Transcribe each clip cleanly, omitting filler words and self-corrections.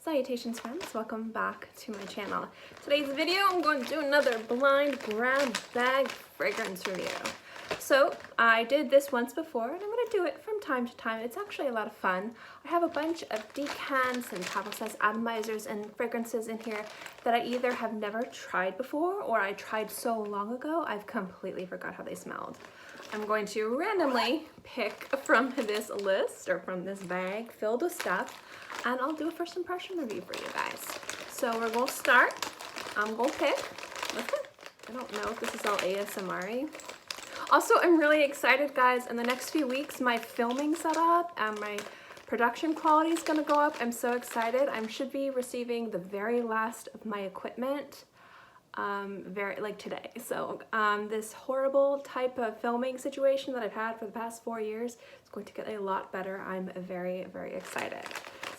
Salutations friends, welcome back to my channel. Today's video I'm going to do another blind grab bag fragrance review. So I did this once before and I'm going to do it from time to time. It's actually a lot of fun. I have a bunch of decants and travel size atomizers and fragrances in here that I either have never tried before or I tried so long ago I've completely forgot how they smelled. I'm going to randomly pick from this list or from this bag filled with stuff, and I'll do a first impression review for you guys. So we're going to start. I'm going to pick. Listen, I don't know if this is all ASMR-y. Also, I'm really excited, guys. In the next few weeks, my filming setup and my production quality is going to go up. I'm so excited. I should be receiving the very last of my equipment today. So this horrible type of filming situation that I've had for the past 4 years is going to get a lot better. I'm very, very excited.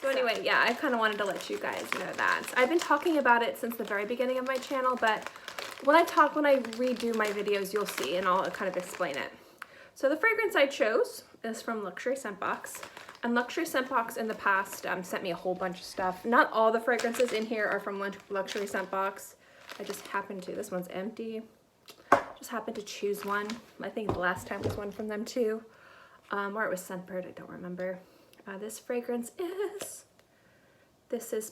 So anyway, yeah, I kind of wanted to let you guys know that. I've been talking about it since the very beginning of my channel, but when I redo my videos, you'll see, and I'll kind of explain it. So the fragrance I chose is from Luxury Scent Box. And Luxury Scent Box in the past sent me a whole bunch of stuff. Not all the fragrances in here are from Luxury Scent Box. I just happened to, this one's empty. Just happened to choose one. I think the last time was one from them too. Or it was Scentbird, I don't remember. This fragrance is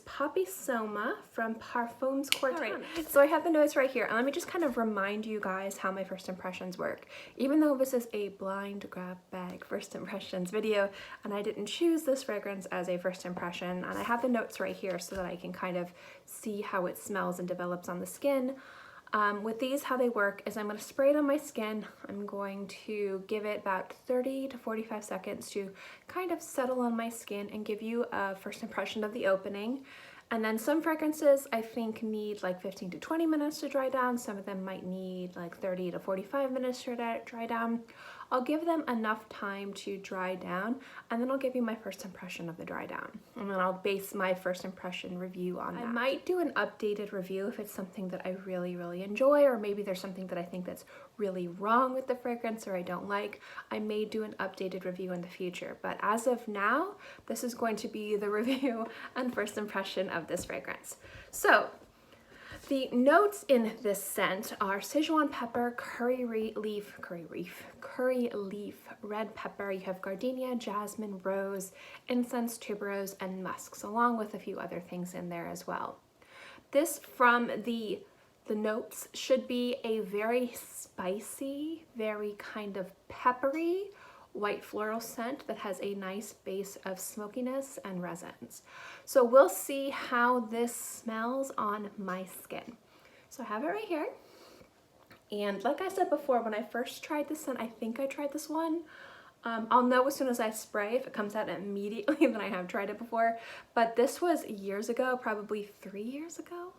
Poppy Soma from Parfums Quartana. Right. So I have the notes right here. And let me just kind of remind you guys how my first impressions work. Even though this is a blind grab bag first impressions video, and I didn't choose this fragrance as a first impression, and I have the notes right here so that I can kind of see how it smells and develops on the skin. With these, how they work is I'm going to spray it on my skin. I'm going to give it about 30 to 45 seconds to kind of settle on my skin and give you a first impression of the opening. And then some fragrances I think need like 15 to 20 minutes to dry down. Some of them might need like 30 to 45 minutes to dry down. I'll give them enough time to dry down, and then I'll give you my first impression of the dry down. And then I'll base my first impression review on that. I might do an updated review if it's something that I really, really enjoy, or maybe there's something that I think that's really wrong with the fragrance or I don't like. I may do an updated review in the future, but as of now, this is going to be the review and first impression of this fragrance. So, the notes in this scent are Sichuan pepper, curry leaf, red pepper. You have gardenia, jasmine, rose, incense, tuberose, and musks, along with a few other things in there as well. This from the notes should be a very spicy, very kind of peppery white floral scent that has a nice base of smokiness and resins. So we'll see how this smells on my skin. So I have it right here. And like I said before, when I first tried this scent, I think I tried this one. I'll know as soon as I spray if it comes out immediately that I have tried it before. But this was years ago, probably 3 years ago.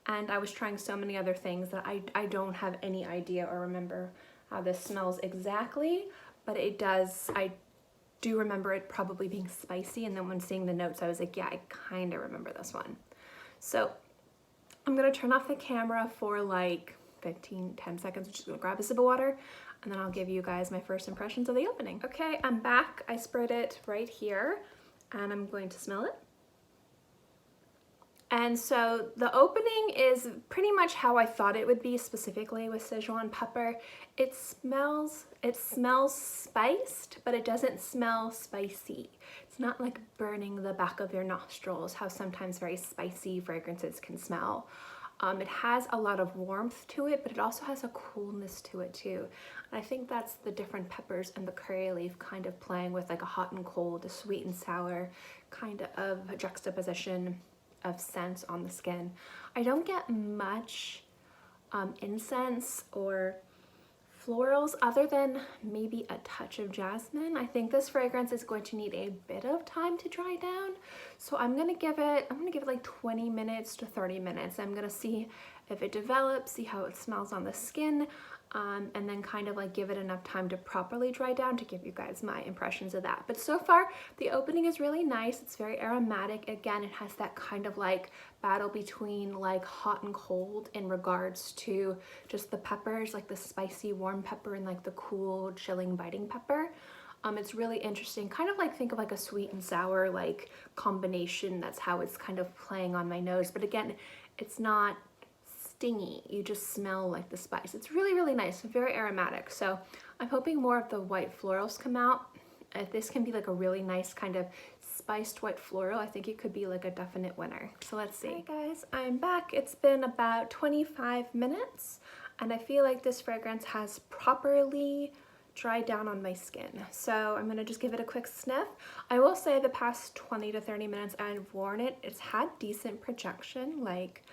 And I was trying so many other things that I don't have any idea or remember how this smells exactly. But it does, I do remember it probably being spicy, and then when seeing the notes I was like, yeah, I kind of remember this one. So I'm gonna turn off the camera for like 10 seconds. I'm just gonna grab a sip of water, and then I'll give you guys my first impressions of the opening. Okay, I'm back. I sprayed it right here, and I'm going to smell it. And so the opening is pretty much how I thought it would be, specifically with Sichuan pepper. It smells spiced, but it doesn't smell spicy. It's not like burning the back of your nostrils, how sometimes very spicy fragrances can smell. It has a lot of warmth to it, but it also has a coolness to it too. And I think that's the different peppers and the curry leaf kind of playing with like a hot and cold, a sweet and sour kind of juxtaposition of scents on the skin. I don't get much incense or florals other than maybe a touch of jasmine. I think this fragrance is going to need a bit of time to dry down. So I'm gonna give it like 20 minutes to 30 minutes. I'm gonna see if it develops, see how it smells on the skin, and then kind of like give it enough time to properly dry down to give you guys my impressions of that. But so far, the opening is really nice. It's very aromatic. Again, it has that kind of like battle between like hot and cold in regards to just the peppers, like the spicy warm pepper and like the cool chilling biting pepper. It's really interesting, kind of like, think of like a sweet and sour like combination. That's how it's kind of playing on my nose. But again, it's not stingy. You just smell like the spice. It's really, really nice, very aromatic. So I'm hoping more of the white florals come out. If this can be like a really nice kind of spiced white floral, I think it could be like a definite winner. So let's see. Hi guys, I'm back. It's been about 25 minutes and I feel like this fragrance has properly dried down on my skin. So I'm gonna just give it a quick sniff. I will say the past 20 to 30 minutes I've worn it, it's had decent projection. Like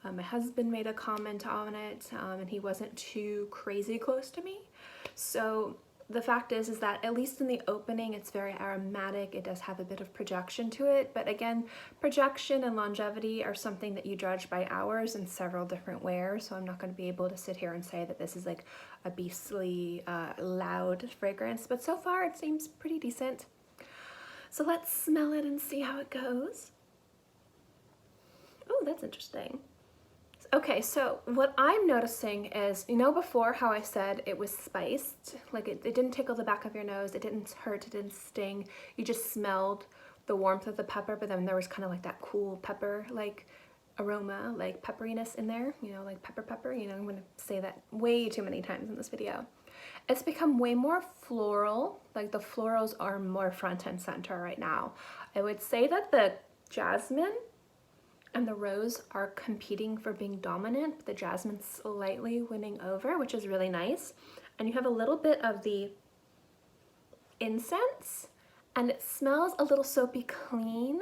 my husband made a comment on it and he wasn't too crazy close to me. So the fact is that at least in the opening, it's very aromatic. It does have a bit of projection to it, but again, projection and longevity are something that you judge by hours in several different wears. So I'm not going to be able to sit here and say that this is like a beastly loud fragrance, but so far it seems pretty decent. So let's smell it and see how it goes. Oh, that's interesting. Okay, so what I'm noticing is, you know before how I said it was spiced, like it didn't tickle the back of your nose, it didn't hurt, it didn't sting, you just smelled the warmth of the pepper, but then there was kind of like that cool pepper like aroma, like pepperiness in there, you know, like pepper, you know, I'm gonna say that way too many times in this video. It's become way more floral, like the florals are more front and center right now. I would say that the jasmine and the rose are competing for being dominant, but the jasmine slightly winning over, which is really nice. And you have a little bit of the incense, and it smells a little soapy clean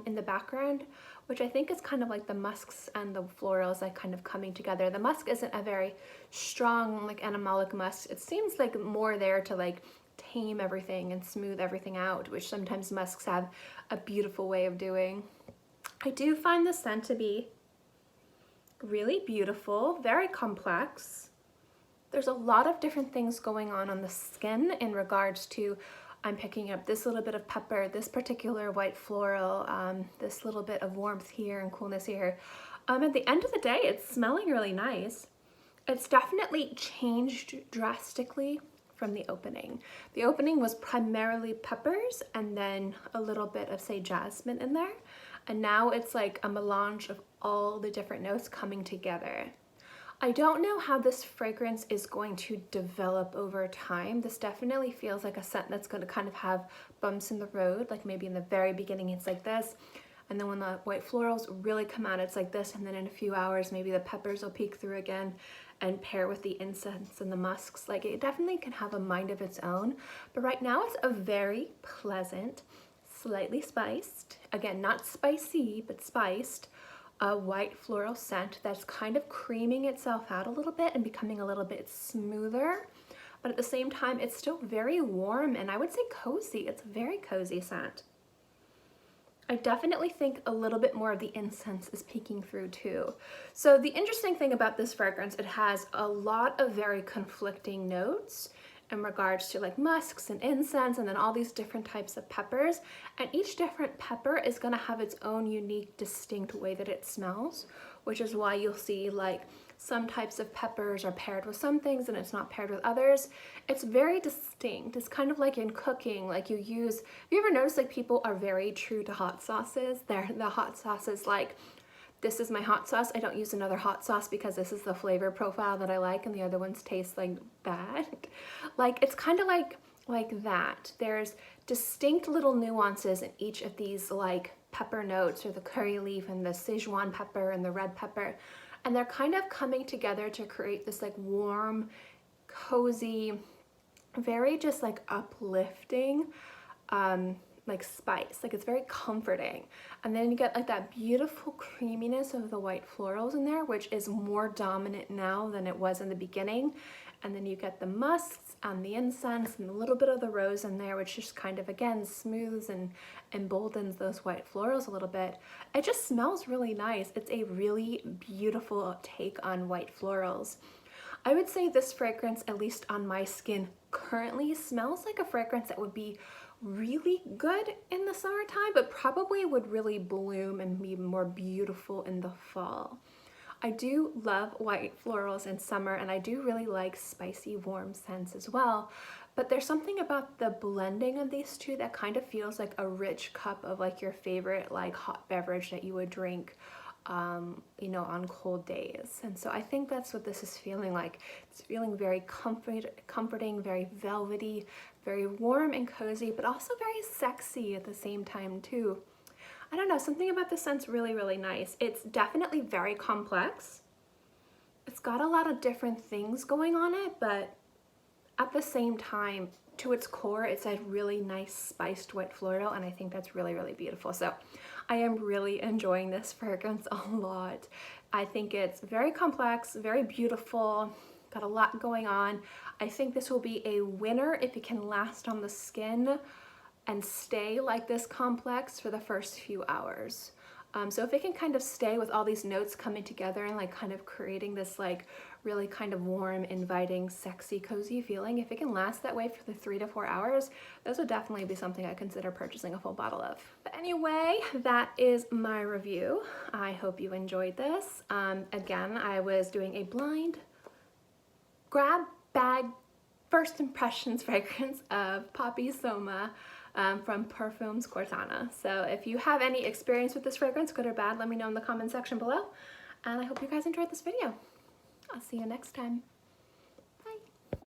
in the background, which I think is kind of like the musks and the florals like kind of coming together. The musk isn't a very strong like animalic musk. It seems like more there to like tame everything and smooth everything out, which sometimes musks have a beautiful way of doing. I do find the scent to be really beautiful, very complex. There's a lot of different things going on the skin in regards to, I'm picking up this little bit of pepper, this particular white floral, this little bit of warmth here and coolness here. At the end of the day, it's smelling really nice. It's definitely changed drastically from the opening. The opening was primarily peppers and then a little bit of, say, jasmine in there. And now it's like a melange of all the different notes coming together. I don't know how this fragrance is going to develop over time. This definitely feels like a scent that's going to kind of have bumps in the road. Like maybe in the very beginning it's like this, and then when the white florals really come out it's like this, and then in a few hours maybe the peppers will peek through again and pair with the incense and the musks. Like it definitely can have a mind of its own, but right now it's a very pleasant, slightly spiced, again not spicy but spiced, a white floral scent that's kind of creaming itself out a little bit and becoming a little bit smoother, but at the same time it's still very warm and I would say cozy. It's a very cozy scent. I definitely think a little bit more of the incense is peeking through too. So the interesting thing about this fragrance, it has a lot of very conflicting notes in regards to like musks and incense and then all these different types of peppers, and each different pepper is going to have its own unique distinct way that it smells, which is why you'll see like some types of peppers are paired with some things and it's not paired with others. It's very distinct. It's kind of like in cooking, like you use, have you ever noticed like people are very true to hot sauces? The hot sauce is like, this is my hot sauce. I don't use another hot sauce because this is the flavor profile that I like and the other ones taste like that. Like it's kind of like that. There's distinct little nuances in each of these like pepper notes, or the curry leaf and the Sichuan pepper and the red pepper. And they're kind of coming together to create this like warm, cozy, very just like uplifting like spice. Like it's very comforting. And then you get like that beautiful creaminess of the white florals in there, which is more dominant now than it was in the beginning. And then you get the musks and the incense and a little bit of the rose in there, which just kind of again smooths and emboldens those white florals a little bit. It just smells really nice. It's a really beautiful take on white florals. I would say this fragrance, at least on my skin currently, smells like a fragrance that would be really good in the summertime, but probably would really bloom and be more beautiful in the fall. I do love white florals in summer, and I do really like spicy warm scents as well, but there's something about the blending of these two that kind of feels like a rich cup of like your favorite like hot beverage that you would drink you know, on cold days. And so I think that's what this is feeling like. It's feeling very comforting, very velvety, very warm and cozy, but also very sexy at the same time too. I don't know, something about the scent's really, really nice. It's definitely very complex. It's got a lot of different things going on it, but at the same time, to its core, it's a really nice spiced wet floral, and I think that's really, really beautiful. So I am really enjoying this fragrance a lot. I think it's very complex, very beautiful, got a lot going on. I think this will be a winner if it can last on the skin and stay like this complex for the first few hours. So if it can kind of stay with all these notes coming together and like kind of creating this like really kind of warm, inviting, sexy, cozy feeling, if it can last that way for the 3 to 4 hours, this would definitely be something I consider purchasing a full bottle of. But anyway, that is my review. I hope you enjoyed this. Again, I was doing a blind grab bag first impressions fragrance of Poppy Soma from Parfums Quartana. So if you have any experience with this fragrance, good or bad, let me know in the comment section below. And I hope you guys enjoyed this video. I'll see you next time.